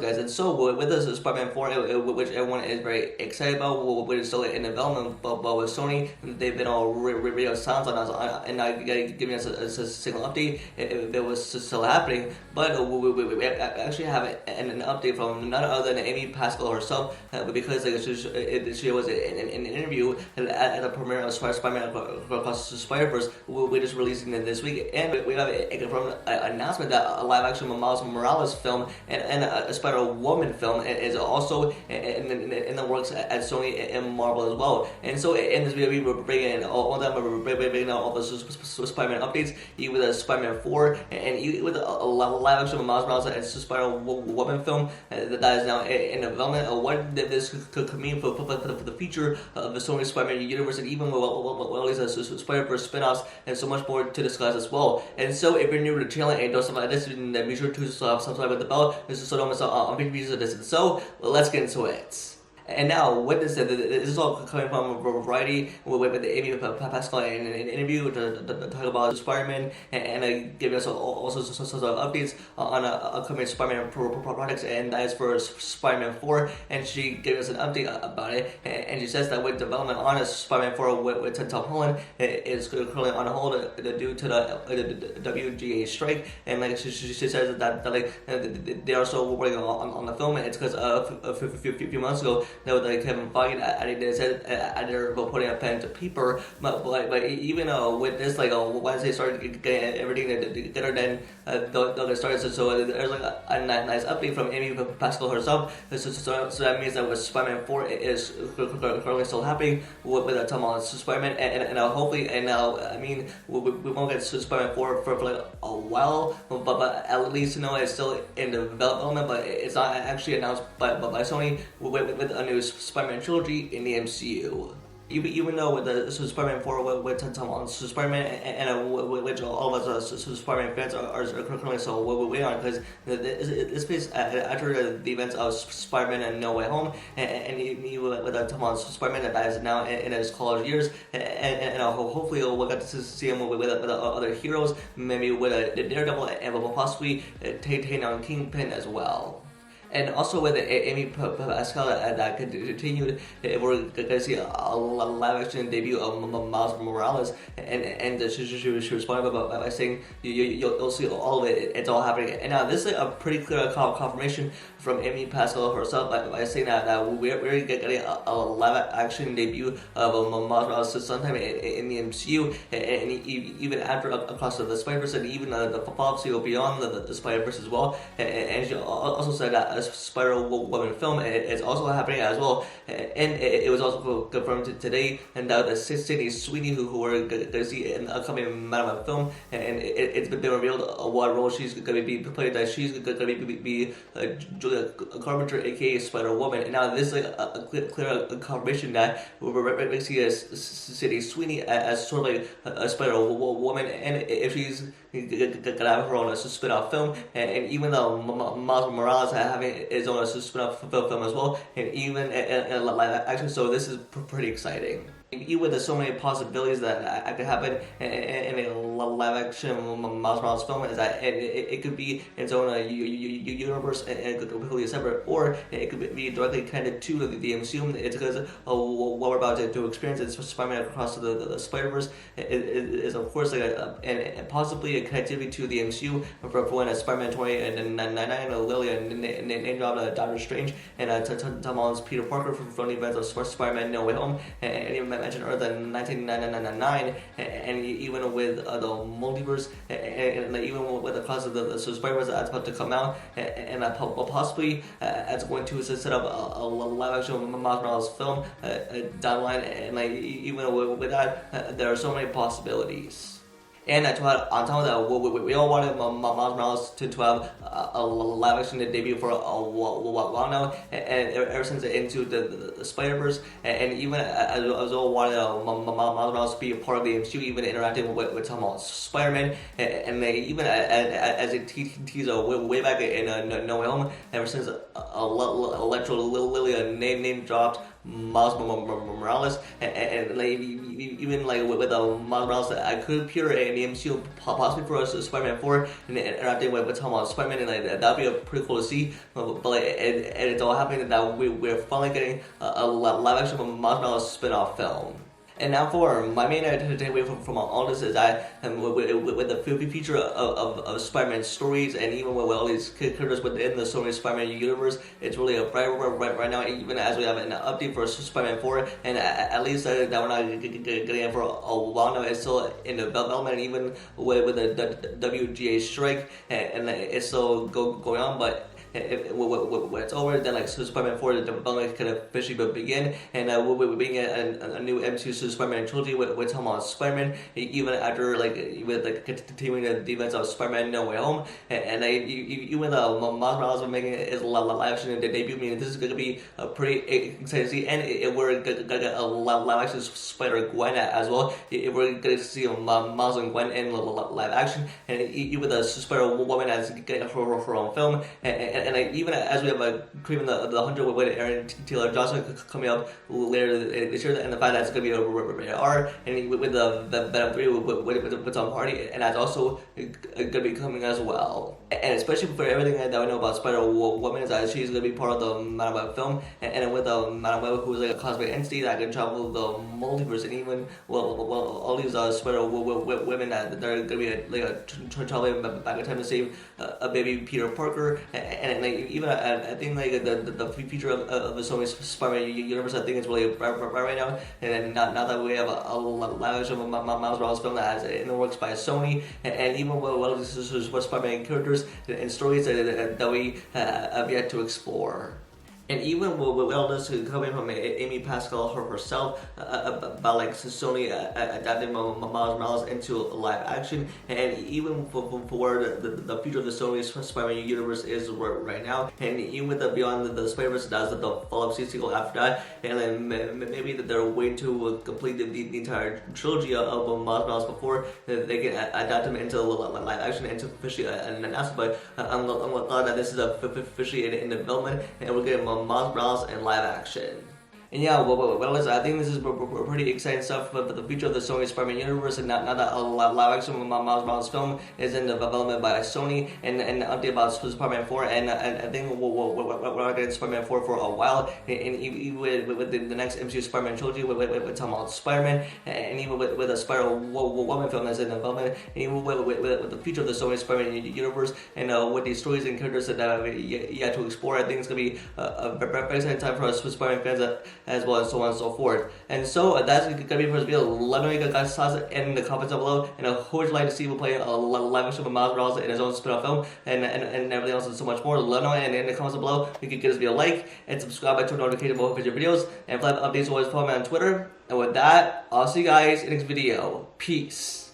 guys. And so with this Spider-Man 4, which everyone is very excited about, which is still in development, but with Sony, they've been all radio silence on us, and not giving us a single update if it was still happening. But we actually have an update from none other than Amy Pascal herself, because she was in an interview at the premiere of Spider-Man Across the Spider-Verse, we just releasing it this week, and we have a confirmed announcement that a live-action Miles Morales film and a Spider-Woman film is also in the works at Sony and Marvel as well. And so in this video, we're bringing all the Spider-Man updates, even with Spider-Man 4, and even with a live-action Miles Morales and Spider-Woman film that is now in development. What this could mean for the future of the Sony Spider-Man universe, and even at least Spider-Verse spin-offs, and so much more to discuss as well. And so if you're new to the channel and don't subscribe to this, then be sure to subscribe with the bell. This is so don't miss out on future videos of this. And so let's get into it. And now, with this is all coming from Variety with Amy Pascal in an interview to talk about Spider-Man and giving us also some updates on upcoming Spider-Man projects, and that is for Spider-Man 4. And she gave us an update about it, and she says that with development on Spider-Man 4 with Tom Holland is currently on hold due to the WGA strike. And like she says that like they are still working on the film, and it's because a few months ago, that like Kevin Feige, they said they're putting a pen to paper, but even with this, like once they started getting everything together, then they'll get started. So there's like a nice update from Amy Pascal herself. So that means that with Spider-Man 4 is currently still happening with Tom Holland's Spider-Man, and hopefully, and now I mean we won't get Spider-Man 4 for like a while, but at least it's still in development, but it's not actually announced by Sony with a new Spider-Man trilogy in the MCU. Even though with the Spider-Man 4 with Tom Holland's Spider-Man, and which all of us Spider-Man fans are currently so waiting on, because this plays after the events of Spider-Man and No Way Home, and even with Tom Holland's Spider-Man that is now in his college years, and hopefully we'll get to see him with other heroes, maybe with a Daredevil, and possibly taking on Kingpin as well. And also with Amy Pascal that continued, we're gonna see a live action debut of Miles Morales, and she responded by saying you'll see all of it. It's all happening. And now this is a pretty clear confirmation from Amy Pascal herself by saying that we're getting a live action debut of Miles Morales sometime in the MCU, and even after Across the Spider-Verse, and even the follow-up sequel Beyond the Spider-Verse as well. And she also said that Spider-Woman film is also happening as well, and it was also confirmed today, and that Sydney Sweeney, who we're going to see in the upcoming Madam film, and it's been revealed what role she's going to be playing, that she's going to be Julia Carpenter, aka Spider-Woman. And now this is like a clear confirmation that we're going to see Sydney Sweeney as sort of like a Spider-Woman, and if she's gonna have her own spin-off film, and even though Miles Morales having his own spin-off film as well, and even in live action, so this is pretty exciting. Even with so many possibilities that could happen in a live-action Miles Morales film, is that it could be its own universe and completely separate, or it could be directly connected to the MCU. It's because what we're about to experience is Spider-Man Across the Spider-Verse is of course like and possibly a connectivity to the MCU for when Spider-Man 2099, Lily name dropped Doctor Strange, and Tom Holland's Peter Parker from the events of Spider-Man No Way Home, and even mentioned earlier than 1999, and even with the multiverse, and even with the class of the Spider-Verse that's about to come out, and possibly it's going to set up a live-action Miles Morales film down the line, and like even with that, there are so many possibilities. And on top of that, we all wanted Miles Morales to have a live action debut for a while now, and ever since Into the Spider-Verse, and even as well wanted Miles Morales to be a part of the MCU, even interacting with Tom Holland's Spider-Man, and they even as a tease way back in No Way Home, ever since Electro Lily name dropped Miles Morales, and like even like with Miles Morales, I could appear in the MCU possibly for us Spider-Man 4, and I think we're talking about Spider-Man, and like that'd be pretty cool to see. But like, and it's all happening that we're finally getting a live action Miles Morales spin-off film. And now for my main takeaway from all this is with the feature of Spider-Man stories, and even with all these characters within the Sony Spider-Man universe, it's really a bright right now, even as we have an update for Spider-Man 4, and at least that we're not getting it for a while now. It's still in development, and even with the WGA strike, and it's still going on, but when it's over, then like Spider-Man 4, the development can officially begin, and we're being a new MCU Spider-Man trilogy with Tom Holland's Spider-Man, even after like with like continuing the events of Spider-Man No Way Home, and even Miles Morales are making his live action debut. I mean, this is going to be a pretty exciting to see, and we're gonna get a live action Spider-Gwen as well. We're going to see Miles and Gwen in live action, and even the Spider-Woman as getting her own film, and even as we have creeping the 100 with Aaron Taylor Johnson coming up later this year, and the fact that it's going to be a rated R, and with the Venom 3 with Tom Hardy, and that's also going to be coming as well. And especially for everything that we know about Spider-Woman, is that she's going to be part of the Madam Web film, and with Madam Web, who is like a cosmic entity that can travel the multiverse, and even all these Spider-Women that they're going to be traveling back in time to save a baby Peter Parker, and like even I think like the future of the Sony Spider-Man universe, I think it's really bright right now, and then now that we have a live of Miles Morales film that is in the works by Sony, and even with Spider-Man characters and stories that we have yet to explore. And even with all this coming from Amy Pascal herself about like Sony adapting Miles Morales into live action, and even for the future of the Sony Spider-Man universe is right now, and even with the Beyond the Spider-Verse, that's the follow-up sequel after that, and then maybe that they're waiting to complete the entire trilogy of Miles Morales before they can adapt them into live action and to officially announce it. But I'm glad that this is officially in development, and we're getting Miles Morales in live action. And yeah, I think this is pretty exciting stuff for the future of the Sony Spider-Man universe, and now that a live action Miles Morales film is in development by Sony, and an update about Spider-Man 4, and I think we're not getting Spider-Man 4 for a while, and even with the next MCU Spider-Man trilogy with Tom Holland's Spider-Man, and even with a Spider-Woman film that's in development, and even with the future of the Sony Spider-Man universe, and with these stories and characters that have yet to explore, I think it's going to be a very exciting time for us Spider-Man fans as well as so on and so forth. And so that's going to be for this video. Let me know your guys' thoughts in the comments down below, and who would you like to see play a live action with Miles Morales in his own spin-off film, and everything else and so much more. Let me know in the comments below. You can give this video a like and subscribe by turning on notifications for future videos, and if I have updates, always follow me on Twitter. And with that, I'll see you guys in the next video. Peace.